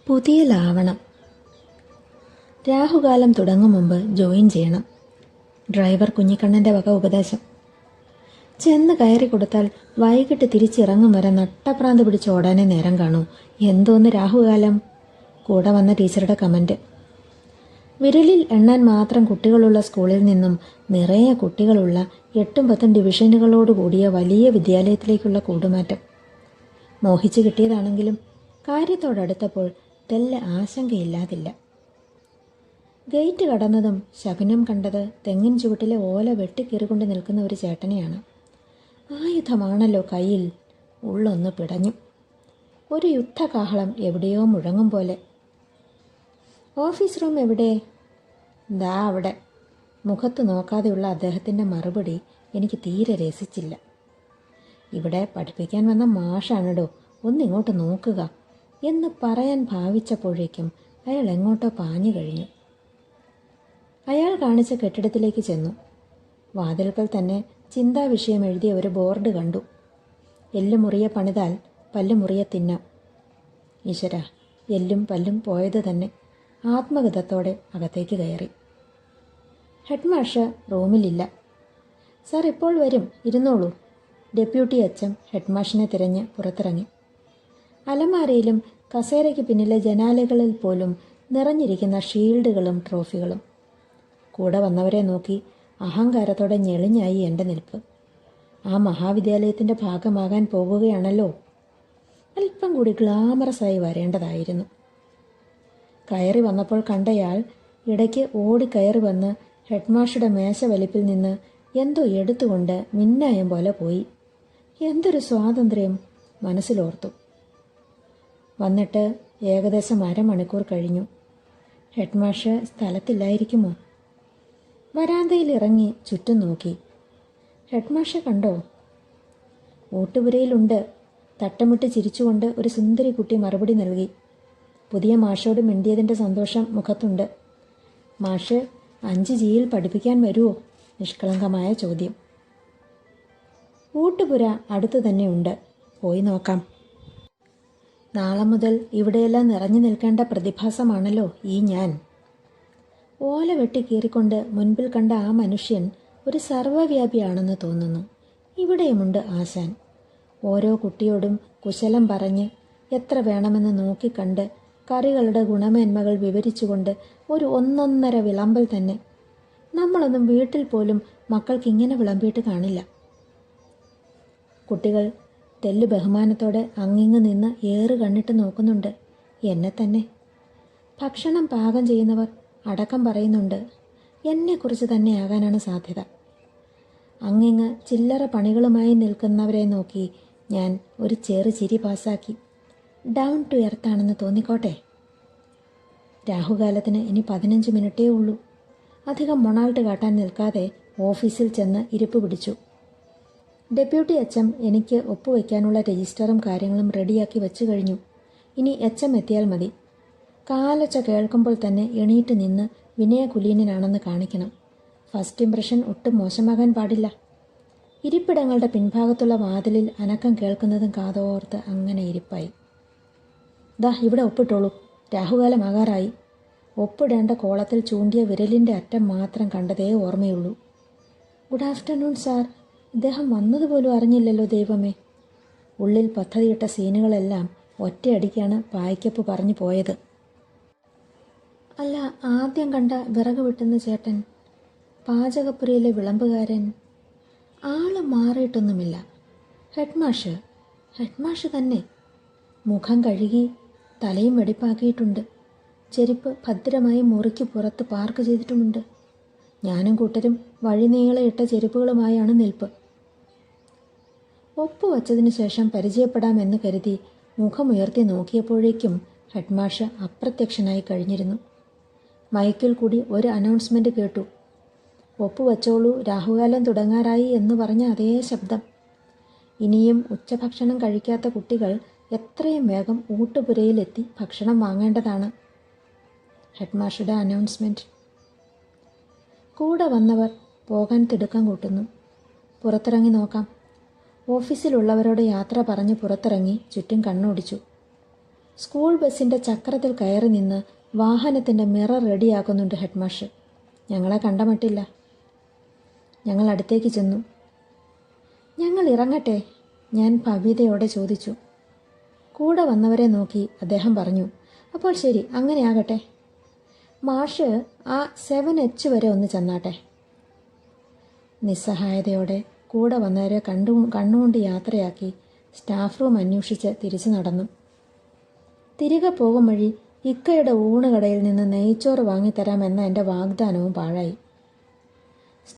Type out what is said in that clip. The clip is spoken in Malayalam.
പുതിയ ലാവണം. രാഹുകാലം തുടങ്ങും മുമ്പ് ജോയിൻ ചെയ്യണം. ഡ്രൈവർ കുഞ്ഞിക്കണ്ണൻ്റെ വക ഉപദേശം. ചെന്ന് കയറി കൊടുത്താൽ വൈകിട്ട് തിരിച്ചിറങ്ങും വരെ നട്ടപ്രാന്ത് പിടിച്ച് ഓടാനേ നേരം കാണൂ. എന്തോന്ന് രാഹുകാലം. കൂടെ വന്ന ടീച്ചറുടെ കമൻറ്റ്. വിരലിൽ എണ്ണാൻ മാത്രം കുട്ടികളുള്ള സ്കൂളിൽ നിന്നും നിറയെ കുട്ടികളുള്ള 8ഉം 10ഉം ഡിവിഷനുകളോട് കൂടിയ വലിയ വിദ്യാലയത്തിലേക്കുള്ള കൂടുമാറ്റം. മോഹിച്ചു കിട്ടിയതാണെങ്കിലും കാര്യത്തോടടുത്തപ്പോൾ തെല്ല ആശങ്കയില്ലാതില്ല. ഗേറ്റ് കടന്നതും ശകുനം കണ്ടത് തെങ്ങിൻ ചുവട്ടിലെ ഓല വെട്ടിക്കീറിക്കൊണ്ട് നിൽക്കുന്ന ഒരു ചേട്ടനെയാണ്. ആയുധമാണല്ലോ കയ്യിൽ. ഉള്ളൊന്ന് പിടഞ്ഞു. ഒരു യുദ്ധകാഹളം എവിടെയോ മുഴങ്ങും പോലെ. ഓഫീസ് റൂം എവിടെ? ദാ അവിടെ. മുഖത്ത് നോക്കാതെയുള്ള അദ്ദേഹത്തിൻ്റെ മറുപടി എനിക്ക് തീരെ രസിച്ചില്ല. ഇവിടെ പഠിപ്പിക്കാൻ വന്ന മാഷാണിടോ, ഒന്നിങ്ങോട്ട് നോക്കുക എന്ന് പറയാൻ ഭാവിച്ചപ്പോഴേക്കും അയാൾ എങ്ങോട്ടോ പാഞ്ഞു കഴിഞ്ഞു. അയാൾ കാണിച്ച കെട്ടിടത്തിലേക്ക് ചെന്നു. വാതിൽക്കൽ തന്നെ ചിന്താവിഷയം എഴുതിയ ഒരു ബോർഡ് കണ്ടു. എല്ലുമുറിയെ പണിതാൽ പല്ലുമുറിയെ തിന്നാം. ഈശ്വര, എല്ലും പല്ലും പോയത് തന്നെ. ആത്മഗതത്തോടെ അകത്തേക്ക് കയറി. ഹെഡ് മാഷ് റൂമിലില്ല. സാർ ഇപ്പോൾ വരും, ഇരുന്നോളൂ. ഡെപ്യൂട്ടി എച്ച്.എം ഹെഡ് മാഷിനെ തിരഞ്ഞ് പുറത്തിറങ്ങി. അലമാരയിലും കസേരയ്ക്ക് പിന്നിലെ ജനാലകളിൽ പോലും നിറഞ്ഞിരിക്കുന്ന ഷീൽഡുകളും ട്രോഫികളും. കൂടെ വന്നവരെ നോക്കി അഹങ്കാരത്തോടെ ഞെളിഞ്ഞായി എൻ്റെ നിൽപ്പ്. ആ മഹാവിദ്യാലയത്തിൻ്റെ ഭാഗമാകാൻ പോകുകയാണല്ലോ. അല്പം കൂടി ഗ്ലാമറസായി വരേണ്ടതായിരുന്നു. കയറി വന്നപ്പോൾ കണ്ടയാൾ ഇടയ്ക്ക് ഓടിക്കയറി വന്ന് ഹെഡ്മാഷുടെ മേശ വലിപ്പിൽ നിന്ന് എന്തോ എടുത്തുകൊണ്ട് മിന്നായം പോലെ പോയി. എന്തൊരു സ്വാതന്ത്ര്യം, മനസ്സിലോർത്തു. വന്നിട്ട് ഏകദേശം അരമണിക്കൂർ കഴിഞ്ഞു. ഹെഡ്മാഷ് സ്ഥലത്തില്ലായിരിക്കുമോ? വരാന്തയിൽ ഇറങ്ങി ചുറ്റും നോക്കി. ഹെഡ്മാഷെ കണ്ടോ? ഊട്ടുപുരയിലുണ്ട്. തട്ടമിട്ട് ചിരിച്ചുകൊണ്ട് ഒരു സുന്ദരി കുട്ടി മറുപടി നൽകി. പുതിയ മാഷോട് മിണ്ടിയതിൻ്റെ സന്തോഷം മുഖത്തുണ്ട്. മാഷ് 5Gയിൽ പഠിപ്പിക്കാൻ വരുമോ? നിഷ്കളങ്കമായ ചോദ്യം. ഊട്ടുപുര അടുത്തു തന്നെ ഉണ്ട്, പോയി നോക്കാം. നാളെ മുതൽ ഇവിടെയെല്ലാം നിറഞ്ഞു നിൽക്കേണ്ട പ്രതിഭാസമാണല്ലോ ഈ ഞാൻ. ഓല വെട്ടി കീറിക്കൊണ്ട് മുൻപിൽ കണ്ട ആ മനുഷ്യൻ ഒരു സർവ്വവ്യാപിയാണെന്ന് തോന്നുന്നു. ഇവിടെയുമുണ്ട് ആശാൻ. ഓരോ കുട്ടിയോടും കുശലം പറഞ്ഞ് എത്ര വേണമെന്ന് നോക്കിക്കണ്ട് കറികളുടെ ഗുണമേന്മകൾ വിവരിച്ചുകൊണ്ട് ഒരു ഒന്നൊന്നര വിളമ്പൽ തന്നെ. നമ്മളൊന്നും വീട്ടിൽ പോലും മക്കൾക്ക് ഇങ്ങനെ വിളമ്പിയിട്ട് കാണില്ല. കുട്ടികൾ തെല്ലു ബഹുമാനത്തോടെ അങ്ങിങ്ങ് നിന്ന് ഏറ് കണ്ണിട്ട് നോക്കുന്നുണ്ട് എന്നെ തന്നെ. ഭക്ഷണം പാകം ചെയ്യുന്നവർ അടക്കം പറയുന്നുണ്ട് എന്നെക്കുറിച്ച് തന്നെ ആകാനാണ് സാധ്യത. അങ്ങിങ്ങ് ചില്ലറ പണികളുമായി നിൽക്കുന്നവരെ നോക്കി ഞാൻ ഒരു ചെറു ചിരി പാസാക്കി. Down to എർത്താണെന്ന് തോന്നിക്കോട്ടെ. രാഹുകാലത്തിന് ഇനി 15 മിനിറ്റേ ഉള്ളൂ. അധികം മൊണാൾട്ട് കാട്ടാൻ നിൽക്കാതെ ഓഫീസിൽ ചെന്ന് ഇരിപ്പ് പിടിച്ചു. ഡെപ്യൂട്ടി എച്ച്.എം എനിക്ക് ഒപ്പുവയ്ക്കാനുള്ള രജിസ്റ്ററും കാര്യങ്ങളും റെഡിയാക്കി വെച്ചു കഴിഞ്ഞു. ഇനി എച്ച്.എം എത്തിയാൽ മതി. കാലൊച്ച കേൾക്കുമ്പോൾ തന്നെ എണീറ്റ് നിന്ന് വിനയകുലീനനാണെന്ന് കാണിക്കണം. ഫസ്റ്റ് ഇംപ്രഷൻ ഒട്ടും മോശമാകാൻ പാടില്ല. ഇരിപ്പിടങ്ങളുടെ പിൻഭാഗത്തുള്ള വാതിലിൽ അനക്കം കേൾക്കുന്നതും കാതോർത്ത് അങ്ങനെ ഇരിപ്പായി. ദാ ഇവിടെ ഒപ്പിട്ടോളൂ, രാഹുകാലമാകാറായി. ഒപ്പിടേണ്ട കോളത്തിൽ ചൂണ്ടിയ വിരലിൻ്റെ അറ്റം മാത്രം കണ്ടതേ ഓർമ്മയുള്ളൂ. Good afternoon sir. ഇദ്ദേഹം വന്നതുപോലും അറിഞ്ഞില്ലല്ലോ ദൈവമേ. ഉള്ളിൽ പദ്ധതിയിട്ട സീനുകളെല്ലാം ഒറ്റയടിക്കാണ് പായ്ക്കപ്പ് പറഞ്ഞു പോയത്. അല്ല, ആദ്യം കണ്ട വിറക് വെട്ടുന്ന ചേട്ടൻ, പാചകപ്പുരയിലെ വിളമ്പുകാരൻ, ആള് മാറിയിട്ടൊന്നുമില്ല. ഹെഡ്മാഷ് തന്നെ. മുഖം കഴുകി തലയും വെടിപ്പാക്കിയിട്ടുണ്ട്. ചെരുപ്പ് ഭദ്രമായി മുറിക്ക് പുറത്ത് പാർക്ക് ചെയ്തിട്ടുമുണ്ട്. ഞാനും കൂട്ടരും വഴിനീളെ ഇട്ട ചെരുപ്പുകളുമായാണ് നിൽപ്പ്. ഒപ്പുവച്ചതിനു ശേഷം പരിചയപ്പെടാമെന്ന് കരുതി മുഖമുയർത്തി നോക്കിയപ്പോഴേക്കും ഹെഡ്മാഷ് അപ്രത്യക്ഷനായി കഴിഞ്ഞിരുന്നു. മൈക്കിൽ കൂടി ഒരു അനൗൺസ്മെൻറ്റ് കേട്ടു. ഒപ്പുവച്ചോളൂ, രാഹുകാലം തുടങ്ങാറായി എന്ന് പറഞ്ഞ അതേ ശബ്ദം. ഇനിയും ഉച്ചഭക്ഷണം കഴിക്കാത്ത കുട്ടികൾ എത്രയും വേഗം ഊട്ടുപുരയിലെത്തി ഭക്ഷണം വാങ്ങേണ്ടതാണ്. ഹെഡ്മാഷുടെ അനൗൺസ്മെൻറ്റ്. കൂടെ വന്നവർ പോകാൻ തിടുക്കം കൂട്ടുന്നു. പുറത്തിറങ്ങി നോക്കാം. ഓഫീസിലുള്ളവരോട് യാത്ര പറഞ്ഞ് പുറത്തിറങ്ങി ചുറ്റും കണ്ണോടിച്ചു. സ്കൂൾ ബസ്സിൻ്റെ ചക്രത്തിൽ കയറി നിന്ന് വാഹനത്തിൻ്റെ മിറർ റെഡിയാക്കുന്നുണ്ട് ഹെഡ്മാസ്റ്റർ. ഞങ്ങളെ കണ്ടമട്ടില്ല. ഞങ്ങൾ അടുത്തേക്ക് ചെന്നു. ഞങ്ങൾ ഇറങ്ങട്ടെ? ഞാൻ ഭവ്യതയോടെ ചോദിച്ചു. കൂടെ വന്നവരെ നോക്കി അദ്ദേഹം പറഞ്ഞു, അപ്പോൾ ശരി, അങ്ങനെയാകട്ടെ. മാഷ് ആ 7H വരെ ഒന്ന് ചെന്നാട്ടെ. നിസ്സഹായതയോടെ കൂടെ വന്നവരെ കണ്ണുകൊണ്ട് യാത്രയാക്കി സ്റ്റാഫ് റൂം അന്വേഷിച്ച് തിരിച്ചു നടന്നു. തിരികെ പോകും വഴി ഇക്കയുടെ ഊണുകടയിൽ നിന്ന് നെയ്ച്ചോറ് വാങ്ങിത്തരാമെന്ന എൻ്റെ വാഗ്ദാനവും പാഴായി.